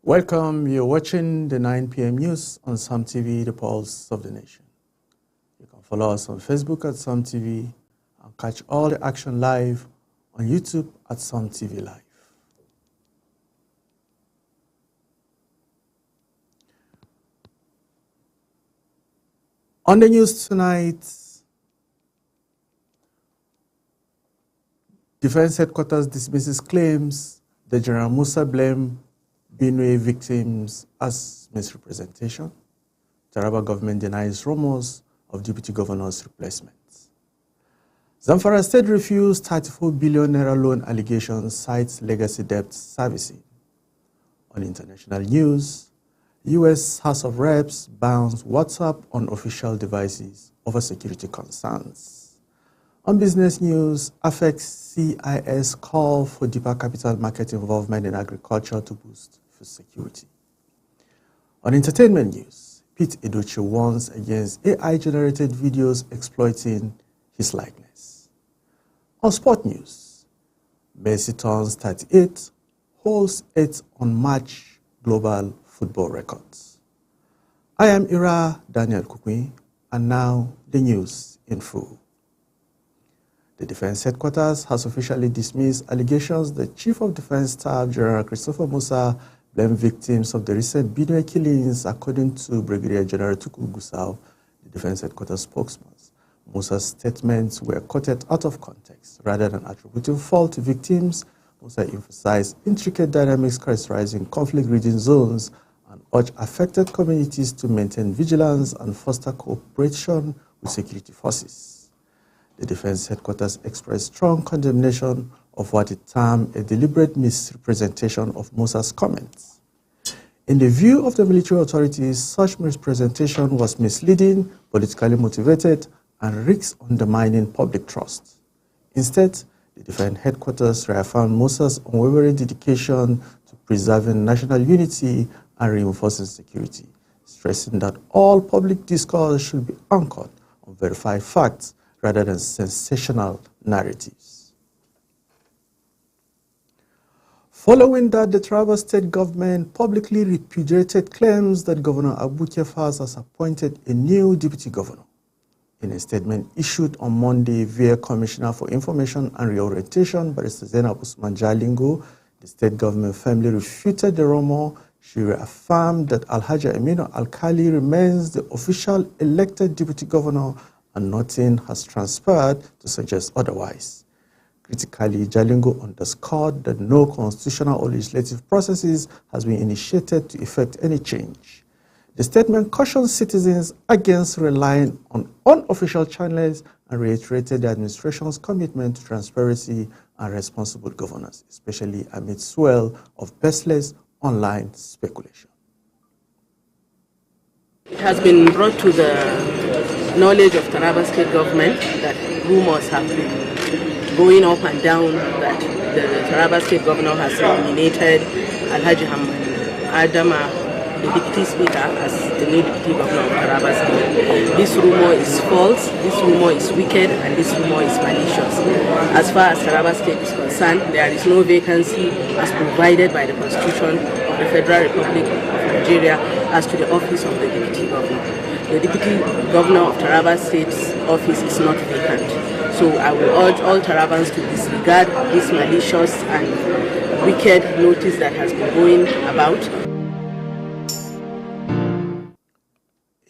Welcome. You're watching the 9 p.m. news on Sam TV, the pulse of the nation. You can follow us on Facebook at Sam TV and catch all the action live on YouTube at Sam TV Live. On the news tonight, Defense Headquarters dismisses claims that General Musa blamed Benue victims as misrepresentation. Taraba government denies rumors of Deputy Governor's replacement. Zamfara State refused 34 billion naira loan allegations, cites legacy debt servicing. On international news, U.S. House of Reps bans WhatsApp on official devices over security concerns. On business news, affects CIS call for deeper capital market involvement in agriculture to boost food security. On entertainment news, Pete Edochie warns against AI-generated videos exploiting his likeness. On sport news, Messi turns 38, holds 8 unmatched global football records. I am Ira Daniel Kukui, and now the news in full. The Defense Headquarters has officially dismissed allegations that Chief of Defense Staff General Christopher Musa blamed victims of the recent Benue killings, according to Brigadier General Tukur Gusau, the Defense Headquarters spokesman. Musa's statements were quoted out of context. Rather than attributing fault to victims, Musa emphasized intricate dynamics characterizing conflict-ridden zones and urged affected communities to maintain vigilance and foster cooperation with security forces. The Defense Headquarters expressed strong condemnation of what it termed a deliberate misrepresentation of Musa's comments. In the view of the military authorities, such misrepresentation was misleading, politically motivated, and risks undermining public trust. Instead, the Defense Headquarters reaffirmed Musa's unwavering dedication to preserving national unity and reinforcing security, stressing that all public discourse should be anchored on verified facts rather than sensational narratives. Following that, the Taraba State government publicly repudiated claims that Governor Abu Kefas has appointed a new deputy governor. In a statement issued on Monday via Commissioner for Information and Reorientation, Barrister Zainab Usman Jalingo, the state government firmly refuted the rumor. She reaffirmed that Alhaji Aminu Alkali remains the official elected deputy governor and nothing has transpired to suggest otherwise. Critically, Jalingo underscored that no constitutional or legislative processes has been initiated to effect any change. The statement cautioned citizens against relying on unofficial channels and reiterated the administration's commitment to transparency and responsible governance, especially amid swell of baseless online speculation. It has been brought to the knowledge of Taraba State government that rumors have been going up and down that the Taraba State governor has nominated Alhaji Adama, the deputy speaker, as the new deputy governor of Taraba State. This rumor is false, this rumor is wicked, and this rumor is malicious. As far as Taraba State is concerned, there is no vacancy as provided by the Constitution of the Federal Republic of Nigeria as to the office of the deputy governor. The deputy governor of Taraba State's office is not vacant. So I will urge all Tarabans to disregard this malicious and wicked notice that has been going about.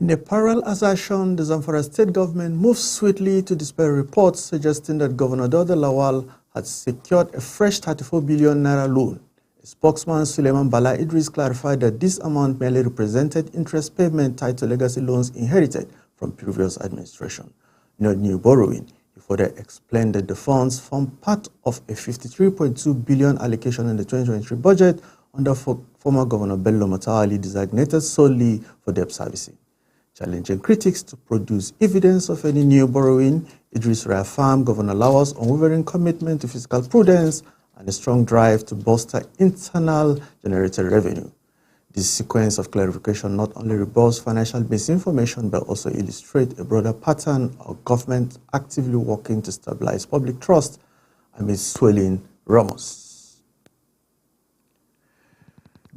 In a parallel assertion, the Zamfara State government moved swiftly to dispel reports suggesting that Governor Dauda Lawal had secured a fresh 34 billion naira loan. A spokesman, Suleiman Bala Idris, clarified that this amount merely represented interest payment tied to legacy loans inherited from previous administration, not new borrowing. He further explained that the funds form part of a 53.2 billion allocation in the 2023 budget under former Governor Bello Matawalle, designated solely for debt servicing. Challenging critics to produce evidence of any new borrowing, Idris reaffirmed Governor Lawal's unwavering commitment to fiscal prudence and a strong drive to bolster internal generated revenue. This sequence of clarification not only rebuffs financial misinformation but also illustrates a broader pattern of government actively working to stabilize public trust amid swelling rumors.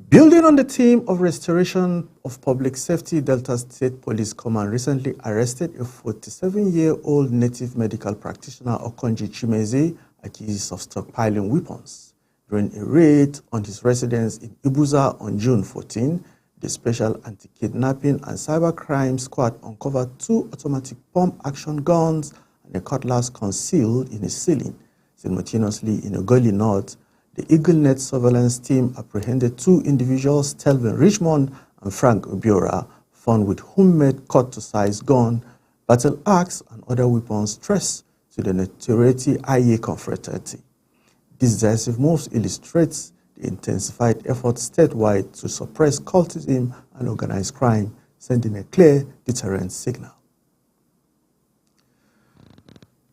Building on the theme of restoration of public safety, Delta State Police Command recently arrested a 47-year-old native medical practitioner, Okonji Chimeze, accused of stockpiling weapons. During a raid on his residence in Ibuza on June 14, the Special Anti-Kidnapping and Cybercrime Squad uncovered 2 automatic pump-action guns and a cutlass concealed in a ceiling. Simultaneously, in Ogoli North, the EagleNet surveillance team apprehended 2 individuals, Telvin Richmond and Frank Obiora, found with homemade cut-to-size gun, battle axe, and other weapons traced to the notoriety IA confraternity. These decisive moves illustrates the intensified efforts statewide to suppress cultism and organized crime, sending a clear deterrent signal.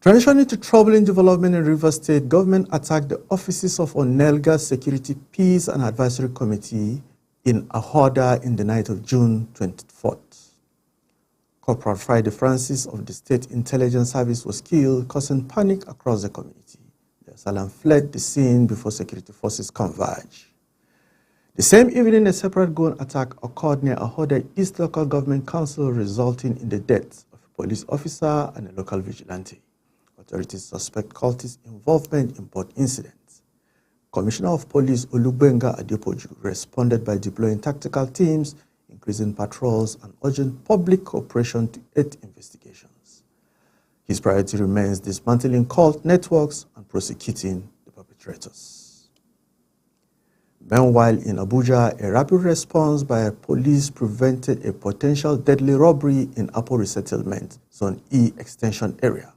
Transitioning to troubling development in Rivers State, government attacked the offices of Onelga Security Peace and Advisory Committee in Ahoda in the night of June 24th. Corporal Friday Francis of the State Intelligence Service was killed, causing panic across the community. The assailant fled the scene before security forces converged. The same evening, a separate gun attack occurred near Ahoda East Local Government Council, resulting in the death of a police officer and a local vigilante. Authorities suspect cultist involvement in both incidents. Commissioner of Police Olubenga Adepoju responded by deploying tactical teams, increasing patrols, and urging public cooperation to aid investigations. His priority remains dismantling cult networks and prosecuting the perpetrators. Meanwhile, in Abuja, a rapid response by police prevented a potential deadly robbery in Apo Resettlement, Zone E extension area.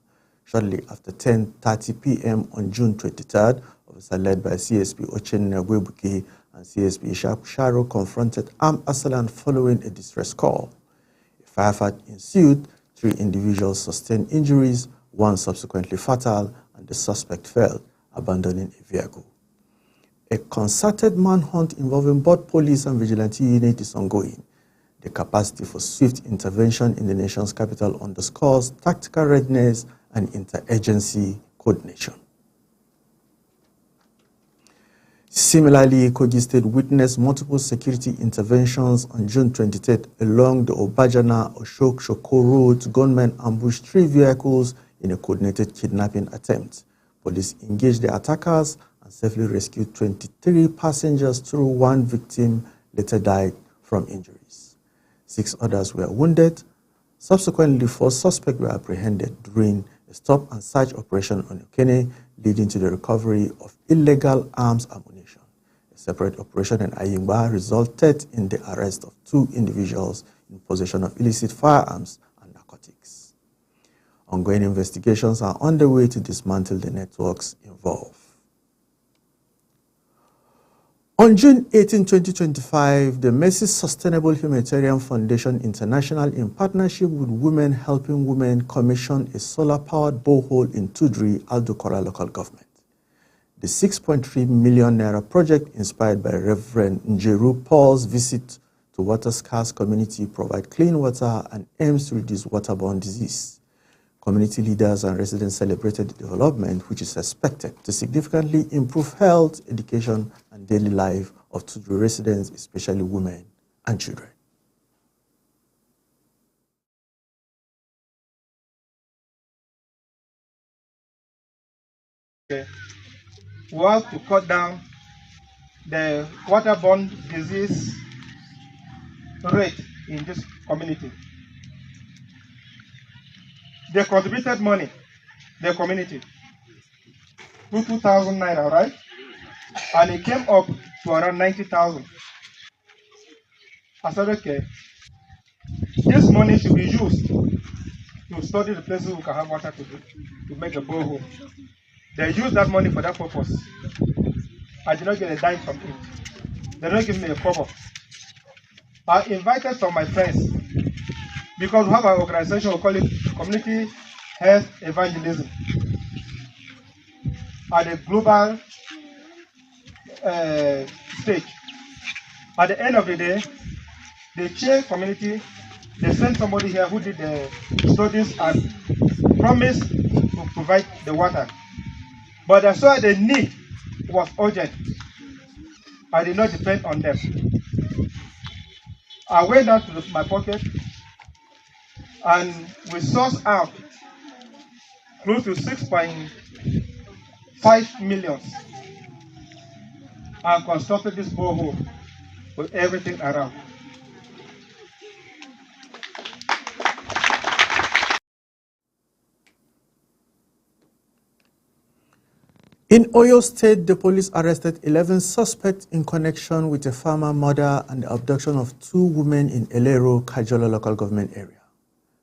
Shortly after 10:30 p.m. on June 23rd, officer led by CSP Ochenna Gwebuke and CSP Ishaku Sharo confronted armed assailant following a distress call. A firefight ensued, 3 individuals sustained injuries, 1 subsequently fatal, and the suspect fell, abandoning a vehicle. A concerted manhunt involving both police and vigilante unit is ongoing. The capacity for swift intervention in the nation's capital underscores tactical readiness and interagency coordination. Similarly, Kogi State witnessed multiple security interventions on June 23rd along the Obajana-Oshok Shoko road. Gunmen ambushed 3 vehicles in a coordinated kidnapping attempt. Police engaged the attackers and safely rescued 23 passengers, through 1 victim later died from injuries. 6 others were wounded. Subsequently, 4 suspects were apprehended during a stop and search operation on Okene, leading to the recovery of illegal arms ammunition. A separate operation in Ayingba resulted in the arrest of 2 individuals in possession of illicit firearms and narcotics. Ongoing investigations are underway to dismantle the networks involved. On June 18, 2025, the Mercy Sustainable Humanitarian Foundation International, in partnership with Women Helping Women, commissioned a solar-powered borehole in Tudri, Aldokora local government. The 6.3 million naira project, inspired by Reverend Njeru Paul's visit to water-scarce community, provides clean water and aims to reduce waterborne disease. Community leaders and residents celebrated the development, which is expected to significantly improve health, education, and daily life of Tudri residents, especially women and children. Okay. We have to cut down the waterborne disease rate in this community. They contributed money, the community, 2,000 naira, right? And it came up to around 90,000. I said, okay, this money should be used to study the places we can have water to make a borehole. They use that money for that purpose. I did not get a dime from it. They don't give me a cover. I invited some of my friends, because we have an organization, we call it Community Health Evangelism, at a global stage. At the end of the day, the chair community, they sent somebody here who did the studies and promised to provide the water. But I saw the need was urgent. I did not depend on them. I went down to my pocket and we sourced out close to 6.5 million and constructed this borehole with everything around. In Oyo State, the police arrested 11 suspects in connection with a farmer murder and the abduction of 2 women in Elero, Kajolo local government area.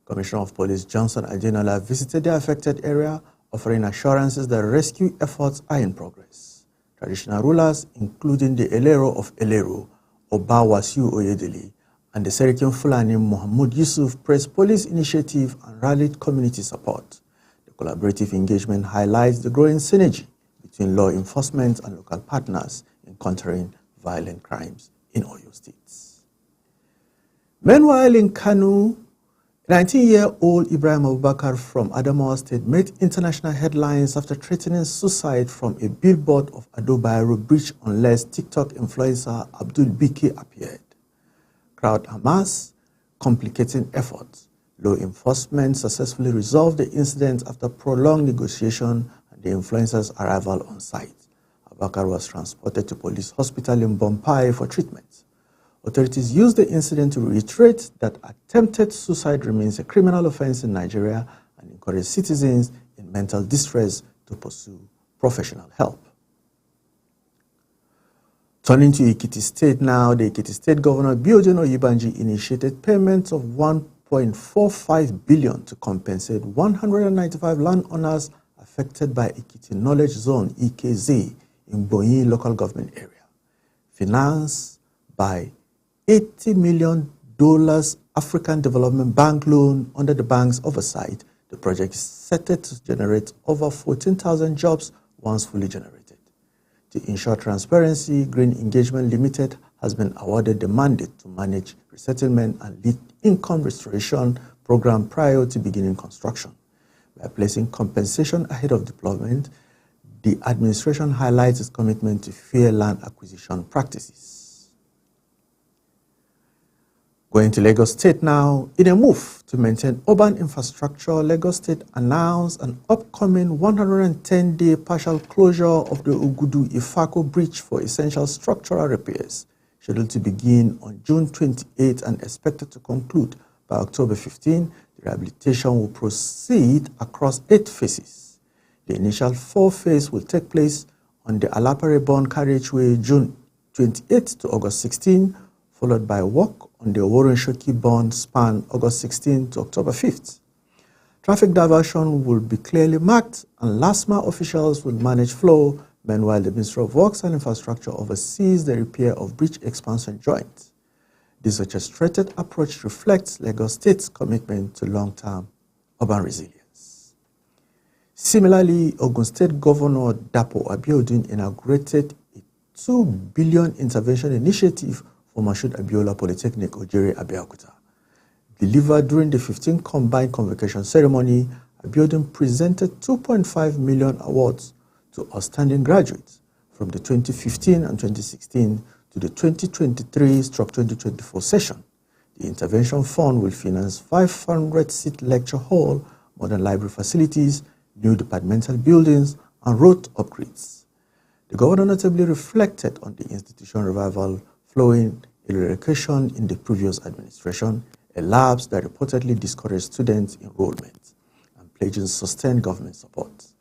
Commissioner of Police Johnson Adenola visited the affected area, offering assurances that rescue efforts are in progress. Traditional rulers, including the Elero of Elero, Oba Wasiu Oyedele, and the Serikin Fulani Muhammad Yusuf, praised police initiative and rallied community support. The collaborative engagement highlights the growing synergy between law enforcement and local partners in countering violent crimes in Oyo State. Meanwhile, in Kanu, 19-year-old Ibrahim Abubakar from Adamawa State made international headlines after threatening suicide from a billboard of Ado Bayero Bridge unless TikTok influencer Abdul Biki appeared. Crowd amassed, complicating efforts. Law enforcement successfully resolved the incident after prolonged negotiation and the influencer's arrival on site. Abubakar was transported to police hospital in Bompai for treatment. Authorities used the incident to reiterate that attempted suicide remains a criminal offense in Nigeria and encourage citizens in mental distress to pursue professional help. Turning to Ekiti State now, the Ekiti State Governor Biojen Oyebanji initiated payments of 1.45 billion to compensate 195 landowners affected by Ekiti Knowledge Zone (EKZ) in Bonyi local government area. Financed by $80 million African Development Bank loan under the bank's oversight, the project is set to generate over 14,000 jobs once fully generated. To ensure transparency, Green Engagement Limited has been awarded the mandate to manage resettlement and lead income restoration program prior to beginning construction. By placing compensation ahead of deployment, the administration highlights its commitment to fair land acquisition practices. Going to Lagos State now, in a move to maintain urban infrastructure, Lagos State announced an upcoming 110-day partial closure of the Ugudu-Ifako Bridge for essential structural repairs, scheduled to begin on June 28 and expected to conclude by October 15. The rehabilitation will proceed across 8 phases. The initial 4 phases will take place on the Alapare-Born carriageway June 28 to August 16, followed by work on the Oworonshoki-Born span August 16 to October 5th. Traffic diversion will be clearly marked and LASMA officials will manage flow. Meanwhile, the Ministry of Works and Infrastructure oversees the repair of bridge expansion joints. This orchestrated approach reflects Lagos State's commitment to long-term urban resilience. Similarly, Ogun State Governor Dapo Abiodun inaugurated a 2 billion intervention initiative for Mashood Abiola Polytechnic, Ojere, Abeokuta. Delivered during the 15th Combined Convocation Ceremony, Abiodun presented 2.5 million awards to outstanding graduates from the 2015 and 2016 to the 2023/2024 session. The intervention fund will finance 500-seat lecture hall, modern library facilities, new departmental buildings, and road upgrades. The governor notably reflected on the institution revival following a relocation in the previous administration, a lapse that reportedly discouraged student enrollment, and pledging sustained government support.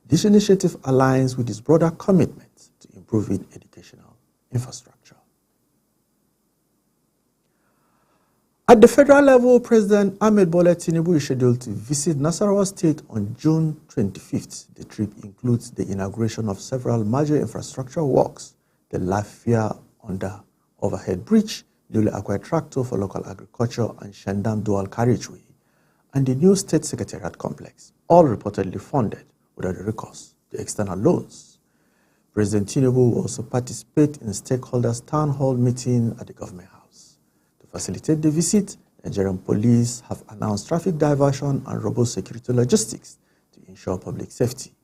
This initiative aligns with its broader commitment to improving educational infrastructure. At the federal level, President Ahmed Bola Tinubu is scheduled to visit Nasarawa State on June 25th. The trip includes the inauguration of several major infrastructure works, the Lafia under overhead bridge, newly acquired tractor for local agriculture and Shandam dual carriageway, and the new state secretariat complex, all reportedly funded without recourse to external loans. President Tinubu will also participate in stakeholders' town hall meeting at the government house. To facilitate the visit, Nigerian police have announced traffic diversion and robust security logistics to ensure public safety.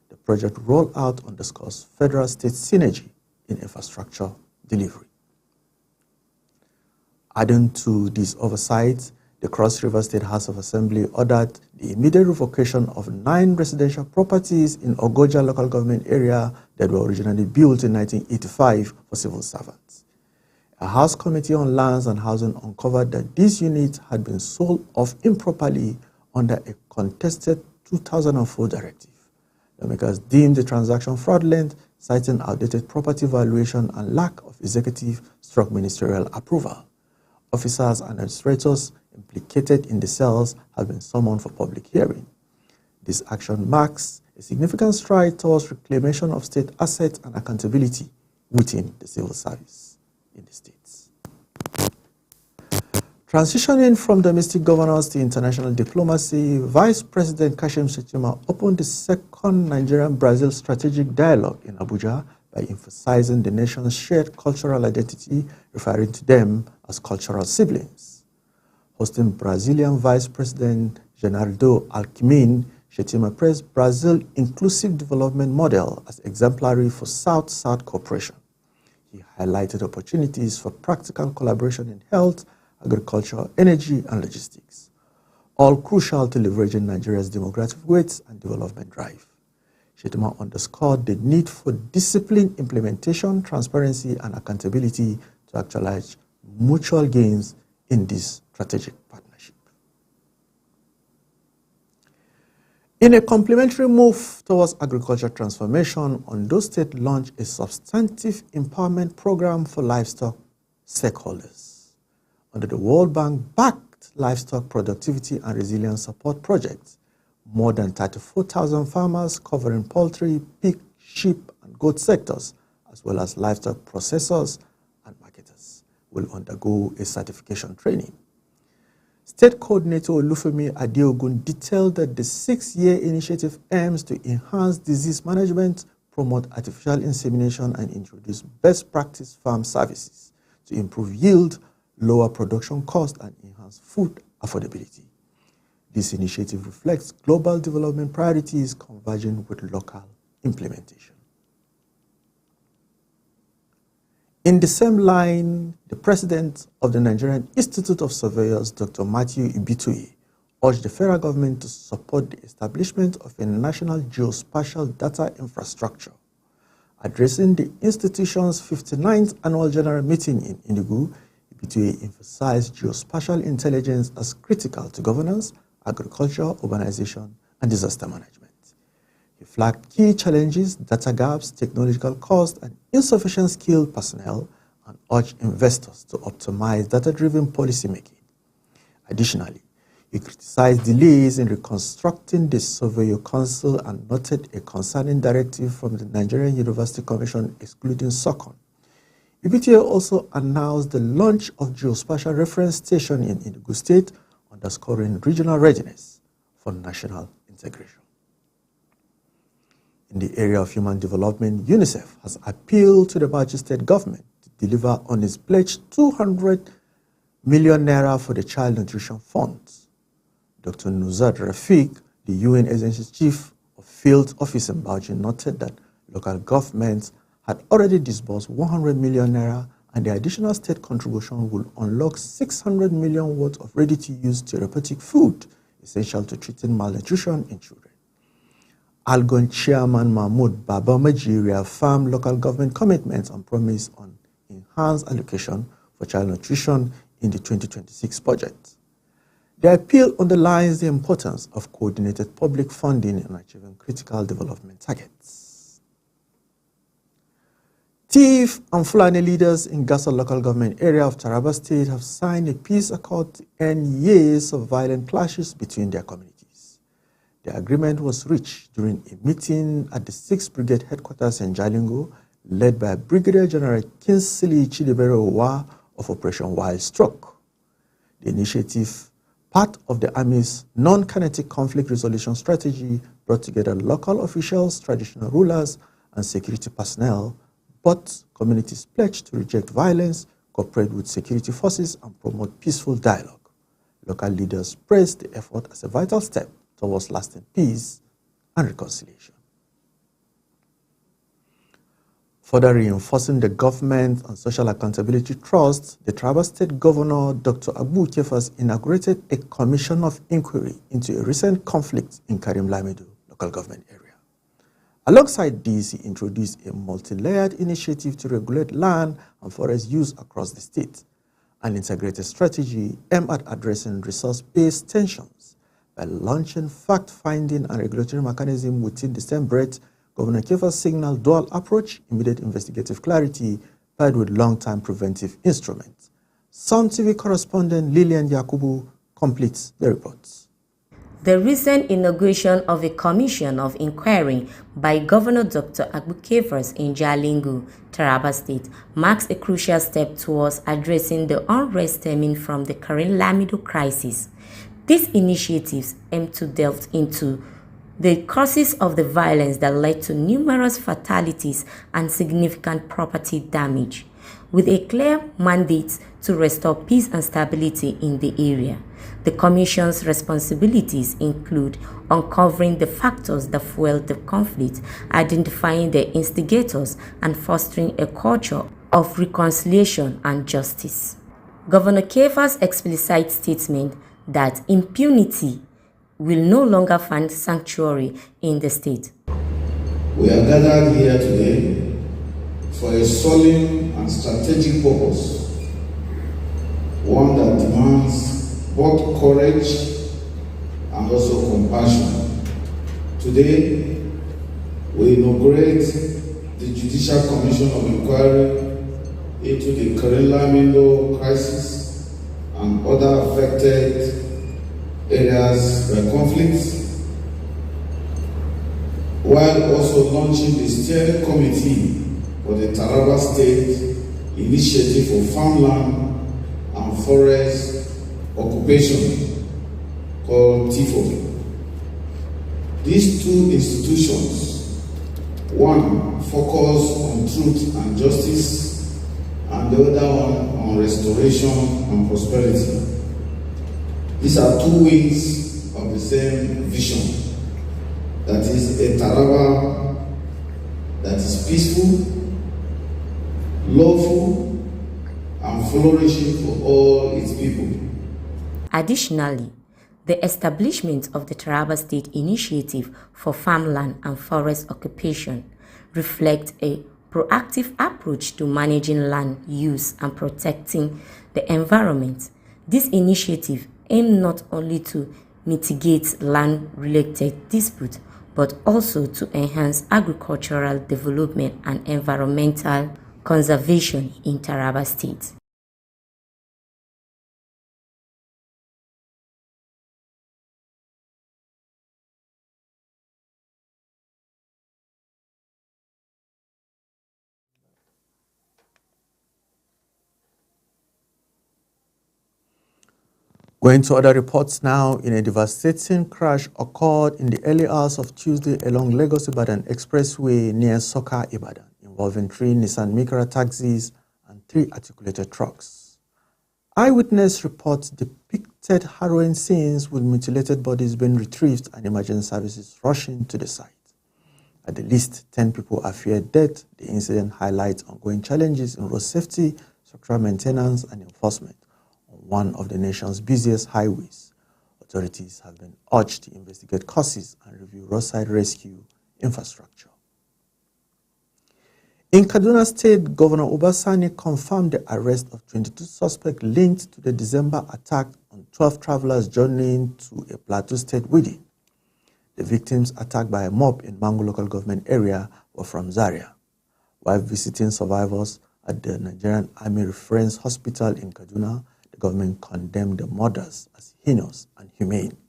The project rollout underscores federal-state synergy in infrastructure delivery. Adding to this oversight, the Cross River State House of Assembly ordered the immediate revocation of 9 residential properties in Ogoja local government area that were originally built in 1985 for civil servants. A House Committee on Lands and Housing uncovered that these units had been sold off improperly under a contested 2004 directive. Lawmakers deemed the transaction fraudulent, citing outdated property valuation and lack of executive/ministerial approval. Officers and administrators implicated in the sales have been summoned for public hearing. This action marks a significant stride towards reclamation of state assets and accountability within the civil service in the states. Transitioning from domestic governance to international diplomacy, Vice President Kashim Shettima opened the second Nigerian-Brazil strategic dialogue in Abuja by emphasizing the nation's shared cultural identity, referring to them as cultural siblings. Hosting Brazilian Vice President Geraldo Alckmin, Shettima praised Brazil's inclusive development model as exemplary for South-South cooperation. He highlighted opportunities for practical collaboration in health, agriculture, energy, and logistics, all crucial to leveraging Nigeria's demographic weight and development drive. Shettima underscored the need for disciplined implementation, transparency, and accountability to actualize mutual gains in this strategic partnership. In a complementary move towards agriculture transformation, Ondo State launched a substantive empowerment program for livestock stakeholders. Under the World Bank-backed Livestock Productivity and Resilience Support Project, more than 34,000 farmers covering poultry, pig, sheep, and goat sectors, as well as livestock processors and marketers, will undergo a certification training. State Coordinator Olufemi Adeogun detailed that the 6-year initiative aims to enhance disease management, promote artificial insemination, and introduce best practice farm services to improve yield, lower production costs, and enhance food affordability. This initiative reflects global development priorities converging with local implementation. In the same line, the president of the Nigerian Institute of Surveyors, Dr. Matthew Ibitoye, urged the federal government to support the establishment of a national geospatial data infrastructure. Addressing the institution's 59th annual general meeting in Enugu, Ibitoye emphasized geospatial intelligence as critical to governance, agriculture, urbanization, and disaster management. He flagged key challenges, data gaps, technological cost, and insufficient skilled personnel, and urged investors to optimize data-driven policymaking. Additionally, he criticized delays in reconstructing the Surveyor Council and noted a concerning directive from the Nigerian University Commission excluding SOCON. Ibitoye also announced the launch of Geospatial Reference Station in Enugu State, underscoring regional readiness for national integration. In the area of human development, UNICEF has appealed to the Bauchi State government to deliver on its pledge 200 million naira for the Child Nutrition Fund. Dr. Nuzad Rafiq, the UN agency's chief of field office in Bauchi, noted that local governments had already disbursed 100 million naira, and the additional state contribution will unlock 600 million worth of ready-to-use therapeutic food essential to treating malnutrition in children. Algon Chairman Mahmoud Babamaji reaffirmed local government commitments and promise on enhanced allocation for child nutrition in the 2026 budget. The appeal underlines the importance of coordinated public funding in achieving critical development targets. Tiv and Fulani leaders in Gasa local government area of Taraba State have signed a peace accord to end years of violent clashes between their communities. The agreement was reached during a meeting at the 6th Brigade headquarters in Jalingo, led by Brigadier General Kinsley Chidebere Owa of Operation Wild Stroke. The initiative, part of the Army's non-kinetic conflict resolution strategy, brought together local officials, traditional rulers, and security personnel, but communities pledged to reject violence, cooperate with security forces, and promote peaceful dialogue. Local leaders praised the effort as a vital step towards lasting peace and reconciliation. Further reinforcing the government and social accountability trust, the Taraba State Governor, Dr. Agbu Kefas, inaugurated a commission of inquiry into a recent conflict in Karim Lamido local government area. Alongside this, he introduced a multi-layered initiative to regulate land and forest use across the state, an integrated strategy aimed at addressing resource-based tensions by launching fact-finding and regulatory mechanism within the same breath. Governor Kefas signaled dual approach, immediate investigative clarity, paired with long-term preventive instruments. Sun TV correspondent Lilian Yakubu completes the reports. The recent inauguration of a commission of inquiry by Governor Dr. Agbu Kefas in Jalingo, Taraba State, marks a crucial step towards addressing the unrest stemming from the Karim Lamido crisis. These initiatives aim to delve into the causes of the violence that led to numerous fatalities and significant property damage, with a clear mandate to restore peace and stability in the area. The Commission's responsibilities include uncovering the factors that fueled the conflict, identifying the instigators, and fostering a culture of reconciliation and justice. Governor Kefas' explicit statement that impunity will no longer find sanctuary in the state. We are gathered here today for a solemn and strategic purpose, one that demands both courage and also compassion. Today, we inaugurate the Judicial Commission of Inquiry into the Karim Lamido crisis and other affected areas by conflicts, while also launching the steering committee for the Taraba State Initiative for Farmland and Forest Occupation, called TIFO. These two institutions, one focus on truth and justice, and the other one on restoration and prosperity. These are two wings of the same vision, that is a Taraba that is peaceful, lawful, and flourishing for all its people. Additionally, the establishment of the Taraba State Initiative for Farmland and Forest Occupation reflects a proactive approach to managing land use and protecting the environment. This initiative aims not only to mitigate land-related disputes, but also to enhance agricultural development and environmental conservation in Taraba State. Going to other reports now, in a devastating crash occurred in the early hours of Tuesday along Lagos-Ibadan Expressway near Soka, Ibadan, involving 3 Nissan Micra taxis and 3 articulated trucks. Eyewitness reports depicted harrowing scenes with mutilated bodies being retrieved and emergency services rushing to the site. At the least 10 people are feared dead. The incident highlights ongoing challenges in road safety, structural maintenance, and enforcement on one of the nation's busiest highways. Authorities have been urged to investigate causes and review roadside rescue infrastructure. In Kaduna State, Governor Obasani confirmed the arrest of 22 suspects linked to the December attack on 12 travelers journeying to a Plateau State wedding. The victims attacked by a mob in Mangu local government area were from Zaria. While visiting survivors at the Nigerian Army Reference Hospital in Kaduna, the government condemned the murders as heinous and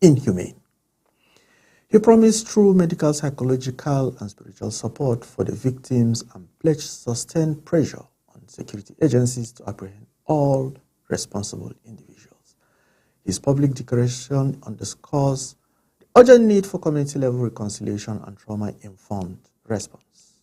inhumane. He promised true medical, psychological, and spiritual support for the victims and pledged sustained pressure on security agencies to apprehend all responsible individuals. His public declaration underscores the urgent need for community-level reconciliation and trauma-informed response.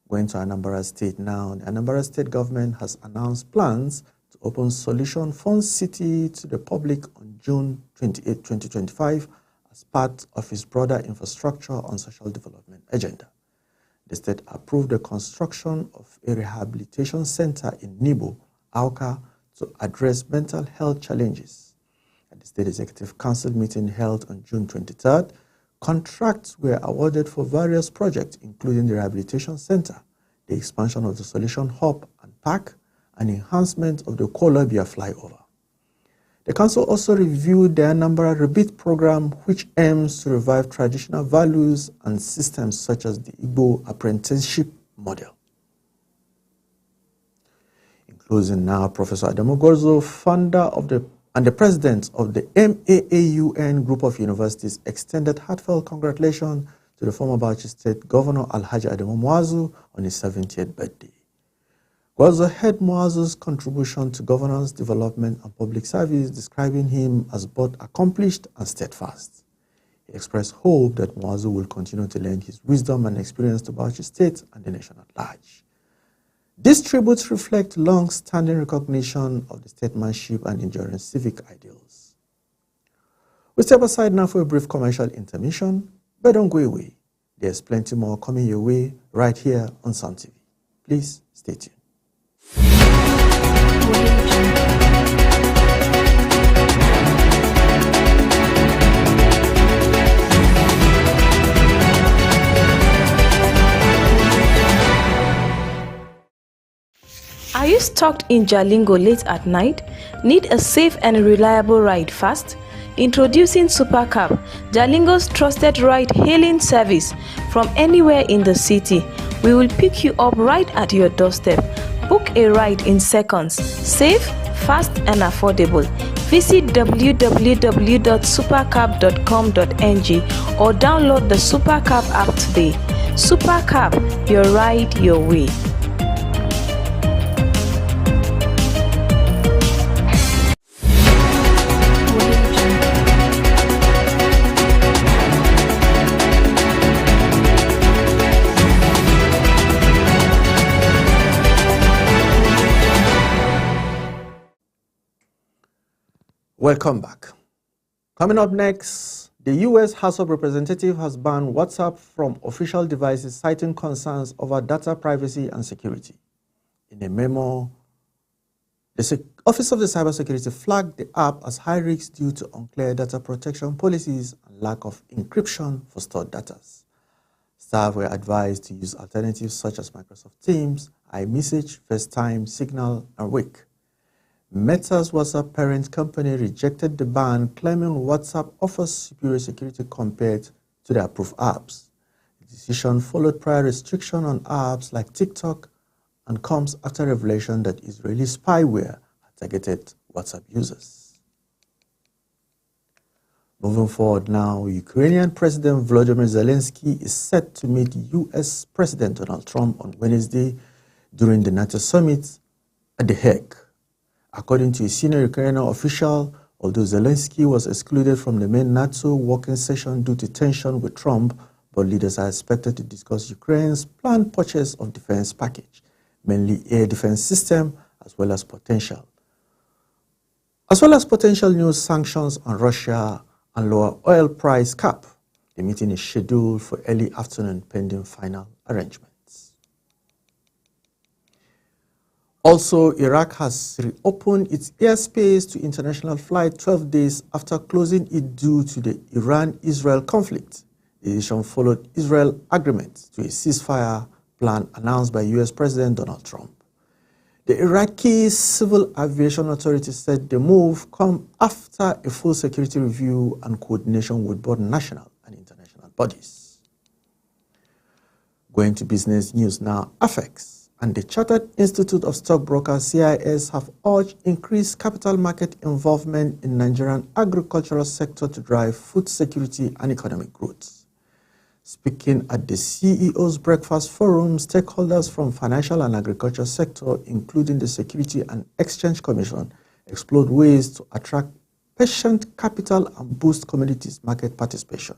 Going to Anambra State now, the Anambra State government has announced plans to open Solution Fund City to the public on June 28, 2025, as part of its broader infrastructure and social development agenda. the state approved the construction of a rehabilitation center in Nibo, Awka, to address mental health challenges. At the State Executive Council meeting held on June 23rd, contracts were awarded for various projects, including the rehabilitation center, the expansion of the Solution Hub and Park, and enhancement of the Kolobia flyover. The council also reviewed the Anambra Rebirth program, which aims to revive traditional values and systems such as the Igbo apprenticeship model. In closing now, Professor Adamu Gorzo, founder and the president of the MAAUN Group of Universities, extended heartfelt congratulations to the former Bauchi State Governor Alhaji Adamu Muazu on his 70th birthday. Gorzo heard Muazu's contribution to governance, development, and public service, describing him as both accomplished and steadfast. He expressed hope that Muazu will continue to lend his wisdom and experience to Bauchi State and the nation at large. These tributes reflect long-standing recognition of the statesmanship and enduring civic ideals. We step aside now for a brief commercial intermission, but don't go away. There's plenty more coming your way right here on Sound TV. Please stay tuned. Are you stuck in Jalingo late at night? Need a safe and reliable ride fast? Introducing Supercab, Jalingo's trusted ride-hailing service from anywhere in the city. We will pick you up right at your doorstep. Book a ride in seconds. Safe, fast, and affordable. Visit www.supercab.com.ng or download the Supercab app today. Supercab, your ride, your way. Welcome back. Coming up next, the U.S. House of Representatives has banned WhatsApp from official devices, citing concerns over data privacy and security. In a memo, the Office of the Cybersecurity flagged the app as high risk due to unclear data protection policies and lack of encryption for stored data. Staff were advised to use alternatives such as Microsoft Teams, iMessage, FaceTime, Signal, and Wake. Meta's WhatsApp parent company rejected the ban, claiming WhatsApp offers superior security compared to the approved apps. The decision followed prior restriction on apps like TikTok and comes after revelation that Israeli spyware had targeted WhatsApp users. Moving forward now, Ukrainian President Volodymyr Zelensky is set to meet U.S. President Donald Trump on Wednesday during the NATO summit at The Hague. According to a senior Ukrainian official, although Zelensky was excluded from the main NATO working session due to tension with Trump, both leaders are expected to discuss Ukraine's planned purchase of defense package, mainly air defense system, as well as potential new sanctions on Russia and lower oil price cap. The meeting is scheduled for early afternoon pending final arrangements. Also, Iraq has reopened its airspace to international flight 12 days after closing it due to the Iran-Israel conflict. The decision followed Israel's agreement to a ceasefire plan announced by U.S. President Donald Trump. The Iraqi Civil Aviation Authority said the move comes after a full security review and coordination with both national and international bodies. Going to business news now, Afex and the Chartered Institute of Stockbrokers, CIS, have urged increased capital market involvement in Nigerian agricultural sector to drive food security and economic growth. Speaking at the CEO's Breakfast Forum, stakeholders from financial and agriculture sector, including the Security and Exchange Commission, explored ways to attract patient capital and boost commodities market participation.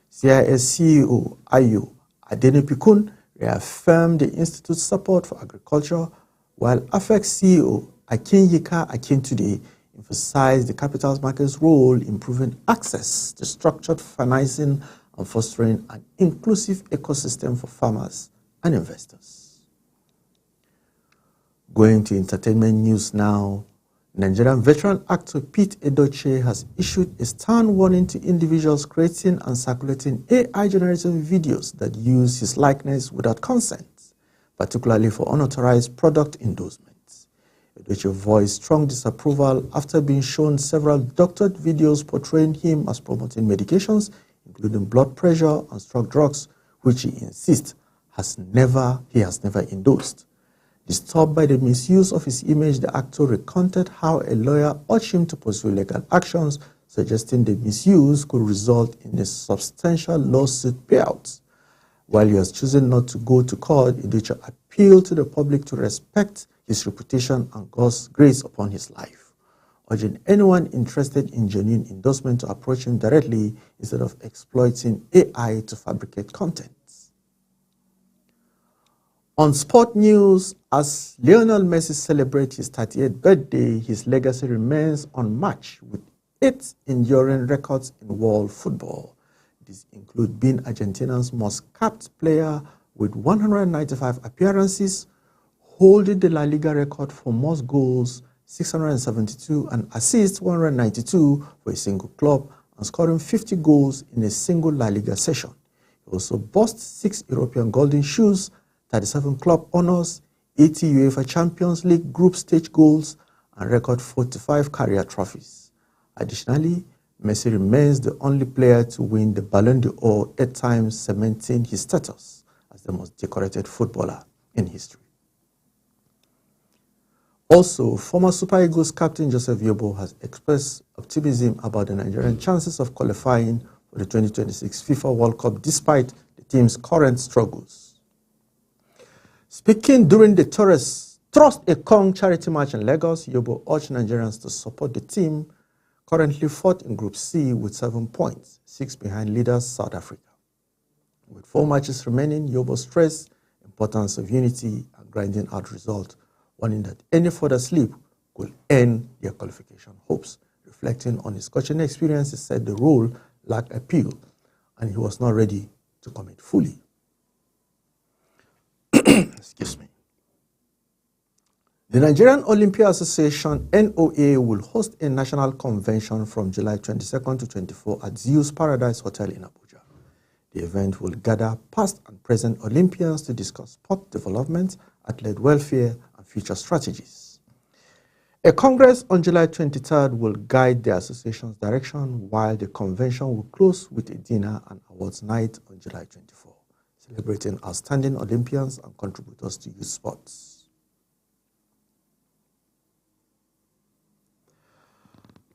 CIS CEO Ayo Adenipikun reaffirmed the Institute's support for agriculture, while Afex CEO Akinyika Akintude emphasized the capital market's role in improving access to structured financing and fostering an inclusive ecosystem for farmers and investors. Going to entertainment news now, Nigerian veteran actor Pete Edochie has issued a stern warning to individuals creating and circulating AI-generated videos that use his likeness without consent, particularly for unauthorized product endorsements. Edochie voiced strong disapproval after being shown several doctored videos portraying him as promoting medications, including blood pressure and stroke drugs, which he insists he has never endorsed. Disturbed by the misuse of his image, the actor recounted how a lawyer urged him to pursue legal actions, suggesting the misuse could result in a substantial lawsuit payout. While he was choosing not to go to court, Edochie appealed to the public to respect his reputation and God's grace upon his life, urging anyone interested in genuine endorsement to approach him directly instead of exploiting AI to fabricate content. On sport news, as Lionel Messi celebrates his 38th birthday, his legacy remains unmatched with 8 enduring records in world football. These include being Argentina's most capped player with 195 appearances, holding the La Liga record for most goals, 672, and assists, 192 for a single club, and scoring 50 goals in a single La Liga session. He also boasts 6 European Golden Shoes, 37 club honors, 80 UEFA Champions League group stage goals, and record 45 career trophies. Additionally, Messi remains the only player to win the Ballon d'Or 8 times, cementing his status as the most decorated footballer in history. Also, former Super Eagles captain Joseph Yobo has expressed optimism about the Nigerian chances of qualifying for the 2026 FIFA World Cup despite the team's current struggles. Speaking during the Trust a Kong charity match in Lagos, Yobo urged Nigerians to support the team, currently 4th in Group C with 7 points, 6 behind leaders South Africa. With 4 matches remaining, Yobo stressed the importance of unity and grinding out results, warning that any further slip could end their qualification hopes. Reflecting on his coaching experience, he said the role lacked appeal and he was not ready to commit fully. Excuse me. The Nigerian Olympia Association, NOA, will host a national convention from July 22nd to 24 at Zeus Paradise Hotel in Abuja. The event will gather past and present Olympians to discuss sport development, athlete welfare, and future strategies. A congress on July 23rd will guide the association's direction, while the convention will close with a dinner and awards night on July 24, celebrating outstanding Olympians and contributors to youth sports.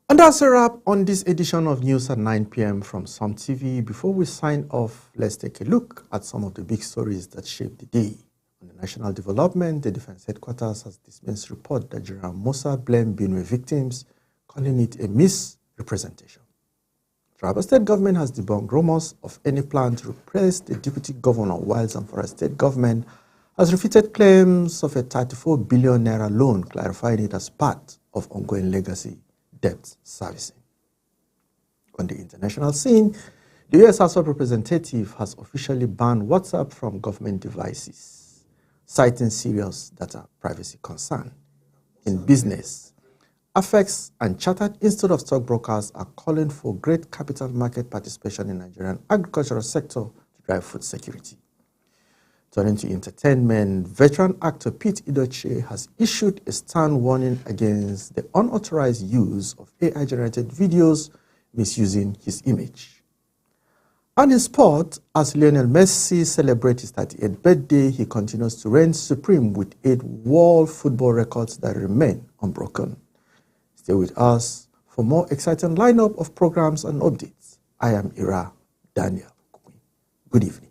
And that's a wrap on this edition of News at 9 p.m. from Som TV. Before we sign off, let's take a look at some of the big stories that shaped the day. On the national development, the Defense Headquarters has dismissed report that General Musa blamed Benue victims, calling it a misrepresentation. Taraba State government has debunked rumors of any plan to replace the Deputy Governor, while Zamfara State government has refuted claims of a 34 billion naira loan, clarifying it as part of ongoing legacy debt servicing. On the international scene, the U.S. House of Representatives has officially banned WhatsApp from government devices, citing serious data privacy concern. In business, Afex and Chartered Institute of Stockbrokers are calling for great capital market participation in Nigerian agricultural sector to drive food security. Turning to entertainment, veteran actor Pete Edochie has issued a stern warning against the unauthorized use of AI-generated videos misusing his image. And in sport, as Lionel Messi celebrates his 38th birthday, he continues to reign supreme with 8 world football records that remain unbroken. Stay with us for more exciting lineup of programs and updates. I am Ira Daniel. Good evening.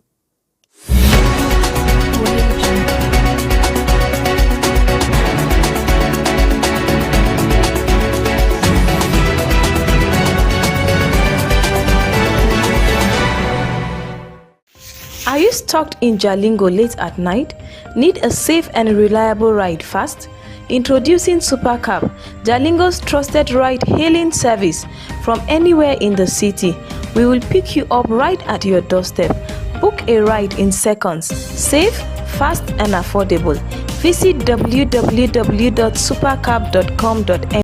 Are you stuck in Jalingo late at night? Need a safe and reliable ride fast? Introducing Supercab, Jalingo's trusted ride-hailing service from anywhere in the city. We will pick you up right at your doorstep. Book a ride in seconds. Safe, fast and affordable. Visit www.supercab.com.ng